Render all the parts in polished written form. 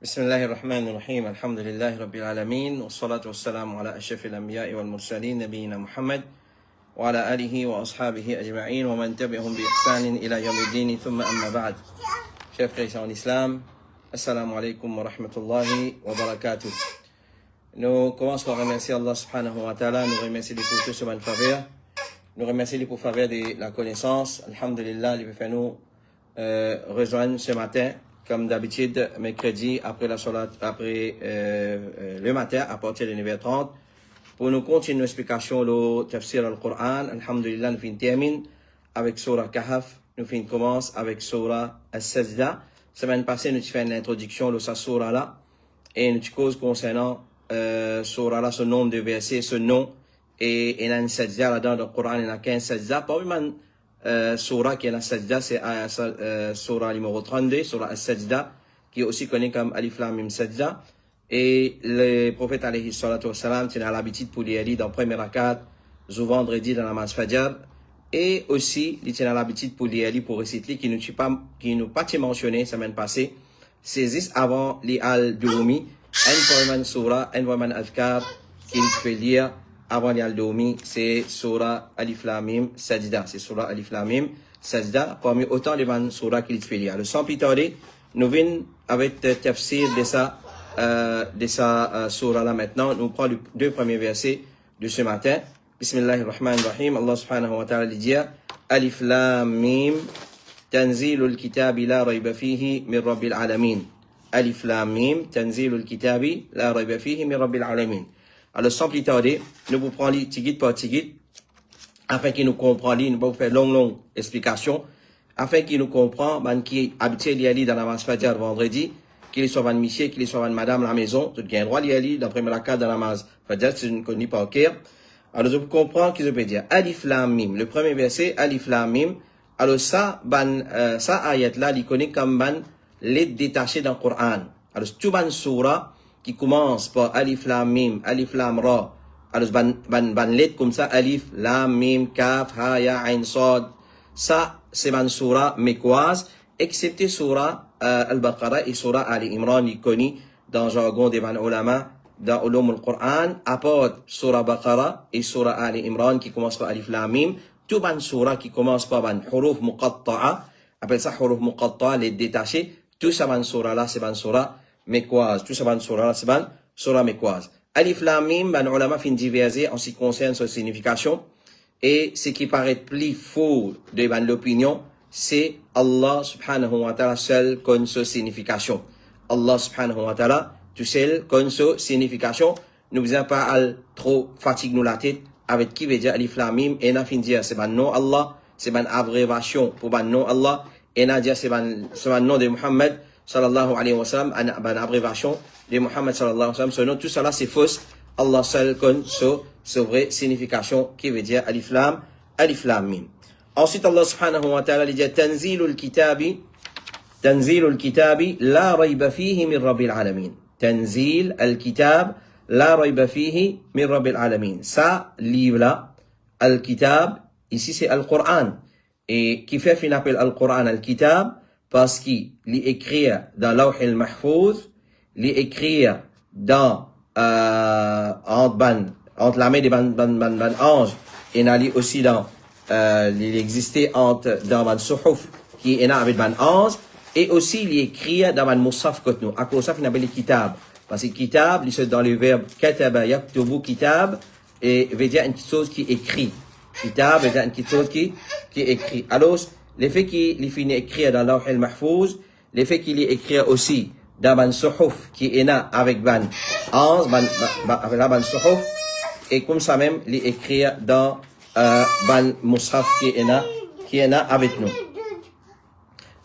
بسم الله الرحمن الرحيم الحمد لله رب العالمين والصلاة والسلام على أشرف الأنبياء والمرسلين نبينا محمد وعلى آله وأصحابه أجمعين ومن تبعهم بإحسان إلى يوم الدين ثم أما بعد. Chers frères en islam, assalamu alaikum wa rahmatullahi wa barakatuh. Nous commençons par remercier Allah subhanahu wa ta'ala, nous remercier pour tout ce faveur, nous remercier pour faveur de la connaissance. Alhamdulillah, il fait nous rejoindre ce matin. Comme d'habitude, mercredi, après le matin, à partir de 9h30, pour nous continuer l'explication du tafsir al-Qur'an. Alhamdulillah, nous terminons avec Surah Kahf, nous commençons avec Surah As-Sajda. Semaine passée, nous avons fait une introduction de cette Surah-là, et nous cause concernant Surah-là, ce nombre de versets, ce nom, et il y a une Sajda là-dedans dans le Qur'an, il y a 15 Sajda. Parmi Surah qui est la Sajda, c'est Surah numéro 32, Surah As-Sajda, qui est aussi connue comme Alif Lam Mim Sajda. Et le prophète alayhi salatu wassalam tient l'habitude pour les lire dans le premier rakat, ou vendredi dans la namaz Fajr. Et aussi, il tient l'habitude pour les lire pour réciter, qui nous pas mentionné semaine passée, saisissent avant les al-Dawmi, un surah, un adhkar, qu'il peut lire avant l'al-Dawmi, c'est Surah Alif Lam Mim Sajda. C'est Surah Alif Lam Mim Sajda, parmi autant les surah qu'il peut lire. Le sans plus tarder, nous venons avec le tafsir de sa surah là maintenant. Nous prenons les deux premiers versets de ce matin. Bismillahirrahmanirrahim. Allah subhanahu wa ta'ala dit Alif Lam Mim Tanzilul Kitabi la rayba fihi min Rabbil Alamin. Alif Lam Mim Tanzilul Kitabi la rayba fihi min Rabbil Alamin. Alors, sans plus tarder, nous vous prenons les tigit par tigit, afin qu'il nous comprenne, nous vous faire longue explication, afin qu'il nous comprenne, qui est habitué d'y aller dans la namaz Fajr vendredi, qu'il soit van monsieur, qu'il soit van madame à la maison, tout le monde a droit d'y aller dans la première cas dans la namaz Fajr, si je ne connais pas au cœur. Alors, je comprends ce que je peux dire. Alif Lam Mim, le premier verset, Alif Lam Mim. Alors, ça ayat là, il connaît comme les détachés dans le Coran. Alors, tout ban surah, qui commence par Alif Lam Mim, Alif Lam Ra. Alors, ban lettre comme ça, Alif Lam Mim, Kaf, Ha, Ya, Ain, Sad. Ça, c'est ban surah mécoise, excepté surah Al-Baqarah et surah Ali Imran, il connaît dans le jargon des ban ulama, dans Ulum al-Qur'an, à part surah Baqarah et surah Ali Imran qui commence par Alif Lam Mim, tout ban surah qui commence par ban huruf muqatta'a, appelle ça huruf muqatta'a, les détachés, tout ça ban surah là, c'est ban surah mécoise. Tout ça ban surah, c'est ban surah mécoise. Alif Lam Mim, ban ulama fin diverser en ce qui concerne sa signification. Et ce qui paraît plus faux de ban l'opinion, c'est Allah subhanahu wa ta'ala seul connaît sa signification. Allah subhanahu wa ta'ala tout seul connaît sa signification. Nous faisons pas trop fatigue nous la tête avec qui veut dire Alif Lam Mim. Et n'a fin dire c'est ban nom Allah, c'est ban abréviation pour ban nom Allah. Et n'a dire c'est ban nom de Muhammad sallallahu alayhi wa sallam, une abréviation de Muhammad sallallahu alayhi wa sallam. Ce nom, tout cela c'est fausse. Allah seul connaît sa vraie signification qui veut dire Alif Lam Mim. Ensuite, Allah subhanahu wa ta'ala dit Tanzilul Kitabi la rayba fihi min Rabbil Alamin. Tanzil al-Kitab la rayba fihi min Rabbil Alamin. Ça, livre-là, al-Kitab, ici c'est al-Qur'an. Et qui fait qu'on appelle al-Qur'an al-Kitab, parce qu'il écrit dans Lawh al-Mahfouz, il écrit dans entre la main des ban anges, et il aussi dans il existait dans ban suhuf qui est avec ban ange, et aussi il écrit dans ban Musaf Kotnu. À cause ça, il appelle le kitab, parce que kitab, c'est dans le verbe kataba yaktubu kitab, et veut dire une chose qui écrit. Kitab veut dire une chose qui écrit. Alors, le fait qu'il finit écrire dans Lawh al-Mahfouz, le fait qu'il écrit aussi dans ban suhuf qui est là avec ban ange, avec la ban suhuf, et comme ça même, il écrit dans ban mushaf qui est là avec nous.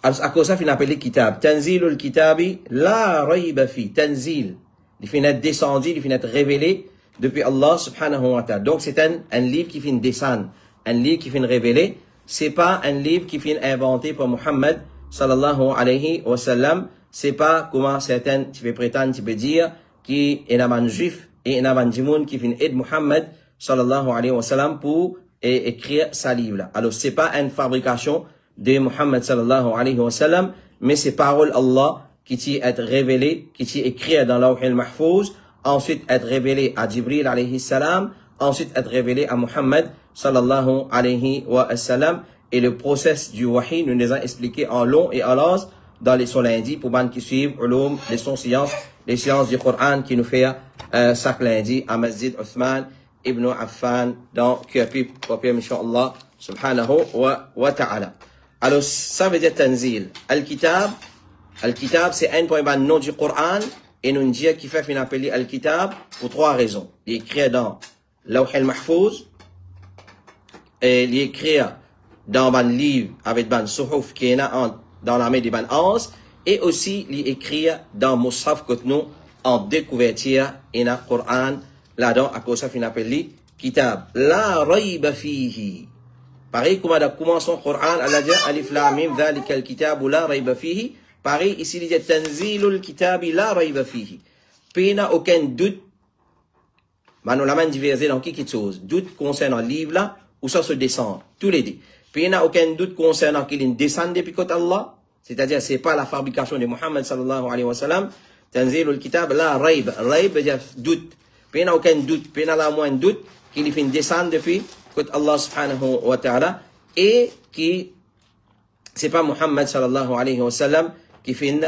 Alors, à cause ça, il appelle le kitab. Tanzilul Kitabi la rayba fi. Tanzil. Il finit être descendu, il finit être révélé depuis Allah subhanahu wa ta'ala. Donc, c'est un livre qui finit descendre, un livre qui finit révélé. C'est pas un livre qui finit inventé par Muhammad sallallahu alayhi wa sallam. C'est pas comment certains tu peux prétendre, tu peux dire, qui est un juif et un djimoun qui finit aide Muhammad sallallahu alayhi wa sallam pour écrire sa livre là. Alors, c'est pas une fabrication de Muhammad sallallahu alayhi wa sallam, mais c'est parole Allah qui t'y est révélé, qui t'y est écrit dans l'Awh al-Mahfouz, ensuite être révélé à Jibril alayhi salam, ensuite être révélé à Muhammad sallallahu alayhi wa sallam. Et le process du wahi, nous les avons expliqué en long et en large dans les leçons lundi pour ban qui suivent ulum, les sciences du Coran qui nous fait chaque lundi à Masjid Uthman ibn Affan dans QAP Propriétaire Inch'Allah subhanahu wa ta'ala. Alors ça veut dire tanzil. Al-Kitab, c'est un point ban nom du Coran et nous dit qui fait fin appeler Al-Kitab pour trois raisons. Il est écrit dans l'Awh al-Mahfouz et il est écrit dans un livre avec ban suhuf qui est dans la main des ban 11 et aussi il est écrit dans Mus'haf que nous en découverture et dans le Coran là-dedans à cause ça fin appelé Kitab la rayba fihi. Pareil comme dans le commencement Coran Allah dit alif lam mim dhalika al-kitab la rayba fihi. Pareil ici il dit tanzilul kitab la rayba fihi. Pena aucun doute. Maintenant la main divergée dans quelque chose. Doute concernant le livre là où ça se descend tous les deux. Puis il n'y a aucun doute concernant qu'il descend depuis côté Allah, c'est-à-dire c'est pas la fabrication de Muhammad sallallahu alayhi wa sallam. Tanzilul kitab la rayb, rayb veut dire doute. Puis il n'y a aucun doute, puis il y a la moindre doute qu'il fait descendre depuis côté Allah subhanahu wa ta'ala et qui c'est pas Muhammad sallallahu alayhi wa sallam qui fait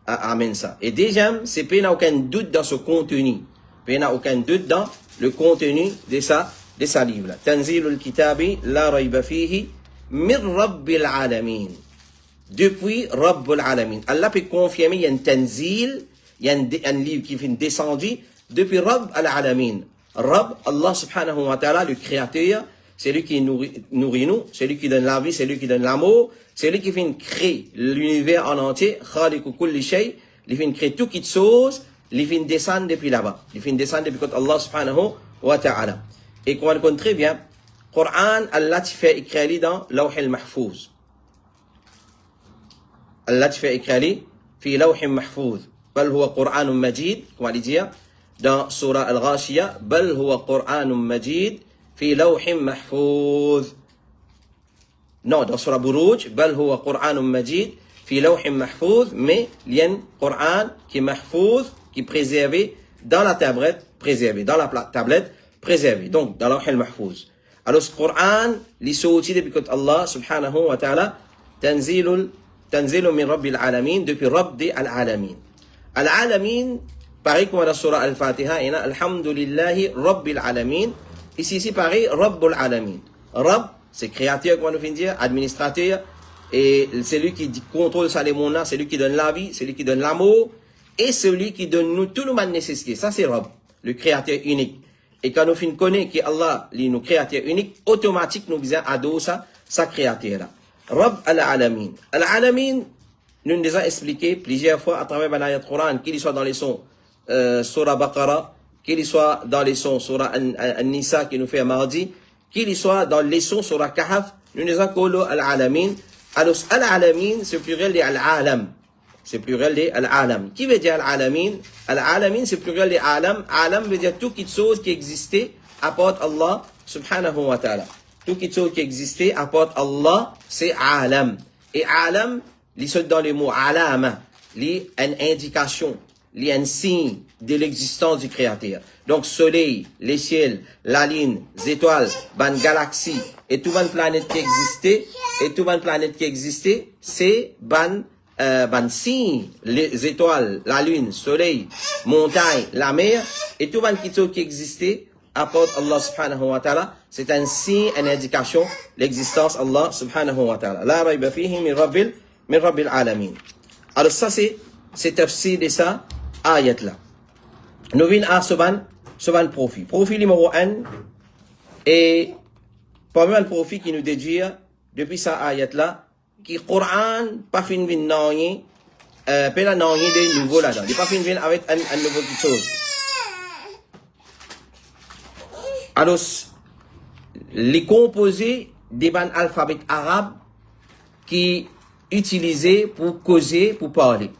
amène ça. Et déjà, c'est puis il n'y a aucun doute dans ce contenu. Puis il n'y a aucun doute dans le contenu de ça. De sa livre. Tanzilul kitabi la rayba fihi min rabbil alamin. Depuis Rabbul alamin. Allah peut confirmer il y a un tanzil, il y a un livre qui vient descendu depuis Rabb al-alamin. Rabb, Allah subhanahu wa ta'ala, le créateur, c'est lui qui nourrit nous, c'est lui qui donne la vie, c'est lui qui donne l'amour, c'est lui qui vient créer l'univers en entier, khaliqu kulli shay, il vient créer tout qui chose, il vient descendre depuis là-bas. Il vient descendre depuis Allah subhanahu wa ta'ala. Et qu'on le connaît très bien, Coran, Allah te fait écrire dans l'Awh al-Mahfouz. Allah te fait écrire في لوح محفوظ بل هو قرآن مجيد comme on dit dans Surah Al-Ghashiyah بل هو قرآن مجيد في لوح محفوظ. Non, dans Surah Buruj بل هو قرآن مجيد في لوح محفوظ, mais il y a un Coran qui est mahfouz, qui est préservé dans la tablette, préservé dans la tablette préservé, donc dans l'Awh al-Mahfouz. Alors ce Coran, il sorti depuis que Allah subhanahu wa ta'ala tanzilun min rabbil alamin, depuis Rabbi al-alamin. Al-alamin, pareil comme dans Surah Al-Fatiha, il y a alhamdulillahi rabbil alamin. Ici pareil, Rabbul alamin. Rabb, c'est créateur, comme on vient de dire, administrateur, et c'est lui qui contrôle ça les mondes, c'est lui qui donne la vie, c'est lui qui donne l'amour, et celui qui donne nous tout le nécessité. Ça c'est Rabb, le créateur unique. Et quand nous connaissons que Allah est notre créateur unique, automatiquement nous disons adorer sa créateur-là. Rabb al-alamin. Al-alamin, nous nous avons expliqué plusieurs fois à travers l'ayat Coran, qu'il soit dans les sons Surah Baqarah, qu'il soit dans les sons Surah An-Nisa qui nous fait mardi, qu'il soit dans les sons Surah Kahf, nous nous avons collé al-alamin. Alors al-alamin, c'est pluriel de al-alam. C'est pluriel de al-alam. Qui veut dire al-alamin? Al-alamin, c'est pluriel de alam. Alam veut dire tout quelque chose qui existait à part Allah subhanahu wa ta'ala. Tout quelque chose qui existait à part Allah, c'est alam. Et alam, il sont dans le mot alama, il une indication, il un signe de l'existence du Créateur. Donc soleil, les ciels, la lune, les étoiles, ban galaxie et tout ban planète qui existait, c'est ban signe, les étoiles, la lune, soleil, montagne, la mer, et tout qui existait, apporte Allah subhanahu wa ta'ala, c'est un signe, une indication, l'existence Allah subhanahu wa ta'ala. La rayba fihi min rabbil alamin. Alors ça c'est tafsir de ça, ayat là. Nous venons à ce profit. Profit numéro 1, et parmi le profit qui nous déduit, depuis ça ayat là, qui Coran pas fin vin nangi pela nangi de nouveau là-dedans. Il pas fin vin avec un nouveau quelque chose. Alors les composés des ban alphabet arabe qui utilisés pour causer, pour parler.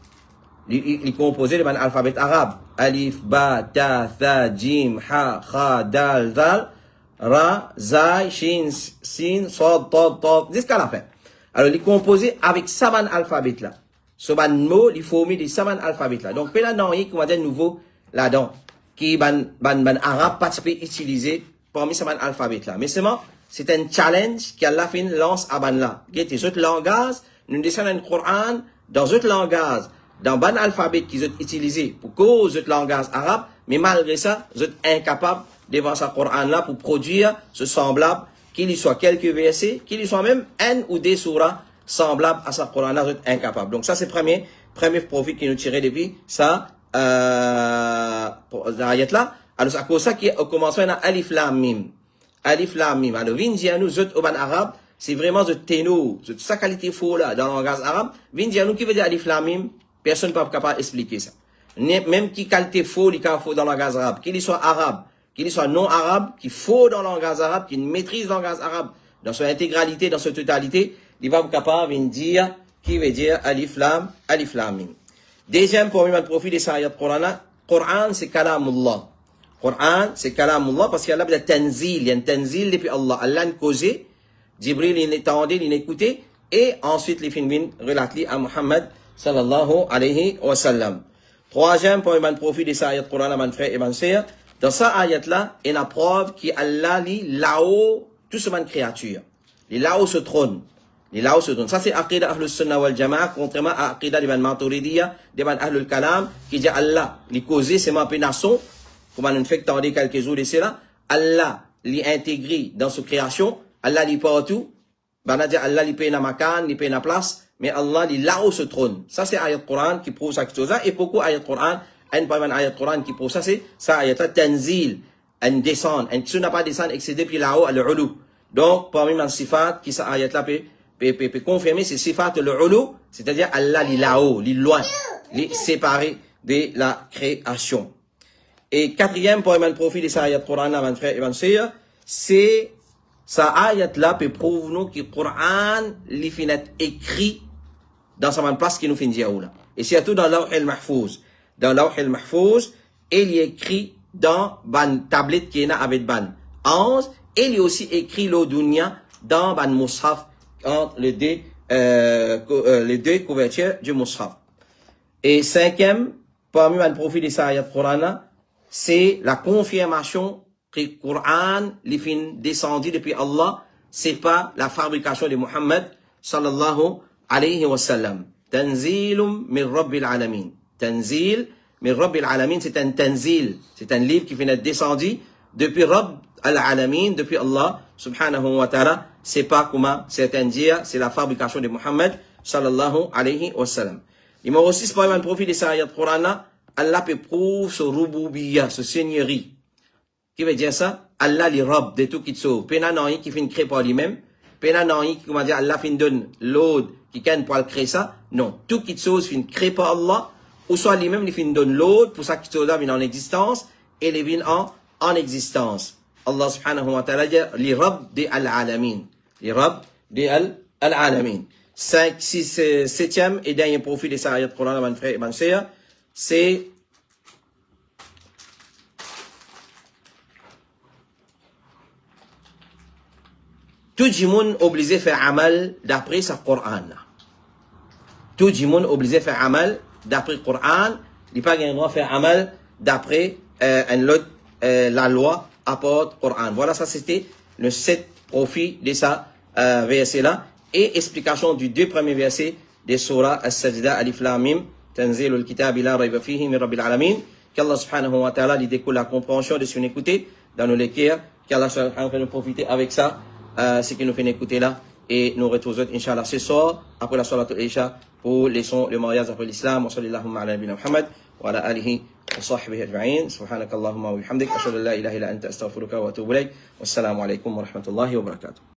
Les composés des ban alphabet arabe alif ba ta tha jim ha kha dal dal ra za shin sin sad ta ta jusqu'à la fin. Alors, les composés avec saban alphabet là. Ce ban mot, il faut mettre des saman alphabet là. Donc, là, non, il y a nouveau là-dedans, qui ban arabe participé utilisé parmi saman alphabet là. Mais c'est un challenge qu'Allah fin lance à ban là. Qui est autres langages, nous descendons le Coran dans autres langages, dans ban alphabet qu'ils ont utilisé pour cause autres langages arabes, mais malgré ça, ils sont incapables devant ce Coran là pour produire ce semblable, qu'il y soit quelques versets, qu'il y soit même un ou des surahs semblables à ce Coran là, ils sont incapables. Donc ça c'est premier profit qui nous tirait depuis ça, ayat là. Alors c'est à cause ça qui est au commencement à Alif Lam Mim. Alif Lam Mim. Alors vindianou zot au ban arabe, c'est vraiment ce téno, sa qualité faux là dans le langage arabe. Vindianou qui veut dire Alif Lam Mim, personne n'est pas capable d'expliquer ça. Même qui qualité faux, il faux dans le langage arabe, qu'il soit arabe, qu'il soit non arabe, qui faux dans le langage arabe, qui maîtrise le langage arabe dans son intégralité, dans sa totalité, il va pas capable de dire qui veut dire Alif Lam Mim. Deuxième pour moi, le profil des ayats Coran, c'est Kalamullah. Coran, c'est Kalamullah parce qu'il y a un tanzil, il y a un tanzil depuis Allah. Allah a causé, Jibril il entendait, il écoutait, et ensuite les films relatés à Muhammad sallallahu alayhi wa sallam. Troisième pour le profil des ayats Coran, mon frère et mon sœur, dans ça ayat-là, il y a une preuve qu'Allah lit là-haut tout ce man créature. Il là-haut se trône. Ça, c'est Aqida Ahlus Sunnah wal Jama'a, contrairement à Aqida de Maturidiyya, de Ahlul Kalam, qui dit Allah, les causés, c'est ma pénation, comme on fait tendre quelques jours de cela, Allah, les intégré dans sa création, Allah, les partout, on a dit Allah, les paye dans makan, les paye dans place, mais Allah, les là-haut se trône. Ça, c'est ayat Coran qui prouve ça, et pourquoi ayat Coran, un ayat Coran qui prouve ça, c'est ça, ayat Tanzil, un descend, un qui n'a pas descend, excédé, puis là-haut, à l'ulu. Donc, parmi mes sifat, qui ça ayat là, peut confirmer c'est sifat le ulu, c'est-à-dire Allah li là-haut, li loin, li séparé de la création. Et quatrième pour le profil de sa ayat Coran, mon frère et mon sœur, c'est sa ayat là peut prouver nous que le Coran li finit écrit dans sa même place qui nous finit dire là. Et surtout dans Lawh al-Mahfouz. Dans Lawh al-Mahfouz, il est écrit dans ban tablette qui est là avec ban 11, et il est aussi écrit le dunya dans ban mushaf entre les deux couvertures du Mus'haf. Et cinquième, parmi les profils de sa ayat Coran, c'est la confirmation que le Coran, les fins descendu depuis Allah, c'est pas la fabrication de Muhammad, sallallahu alayhi wa sallam. Tanzilum min Rabbil Alamin. Tanzil min Rabbil Alamin, c'est un tanzil, c'est un livre qui vient d'être descendu depuis Rabb al-Alamin, depuis Allah, subhanahu wa ta'ala. C'est pas comment certains disent, c'est la fabrication de Muhammad, sallallahu alayhi wa sallam. Numéro 6, par exemple, le profil de sa ayat Coran, Allah peut prouver ce rububiyya, ce seigneurie. Qui veut dire ça? Allah li Rabb de tout qui te sauve. Pena non qui fait créer par lui-même. Pena non qui, comment dire, Allah fin donne l'autre qui can pour créer ça. Non. Tout qui te sauve fin créé par Allah. Ou soit lui-même, il fin donne l'autre pour ça qui te sauve vient en existence. Et les vient en existence. Allah subhanahu wa ta'ala dit, li Rabb de al-Alamin. Li Rabb de al-Alamin. 5, 6, 7e et dernier profil de sa ayat Coran, mon frère et mon sœur, c'est tout le monde obligé de faire amal d'après sa Coran. Tout le monde obligé de faire amal d'après le Coran. Il n'y a pas de droit de faire amal d'après la loi apporte Coran. Voilà, ça c'était le 7 profit de ça verset là. Et explication du 2 premiers versets des surah As-Sajda Alif Lam Mim, Tanzilul Kitab la Rayba Fihi min Rabbil Alamin. Qu'Allah subhanahu wa ta'ala lui découle la compréhension de ce qu'on écoute dans nos lectures. Qu'Allah subhanahu wa ta'ala nous profiter avec ça, ce qui nous fait écouter là. Et nous retrouvons, Inch'Allah, ce soir, après la Salat al-Isha, pour les sons, le mariage après l'Islam. Wa sallallahu ala nabina Muhammad, wa ala alihi wa sahbihi ajma'in. Subhanakallahumma wa bihamdik. Ashhadu an la ilaha illa anta astaghfiruka wa atubu ilayk. Wassalamu alaykum wa rahmatullahi wa barakatuh.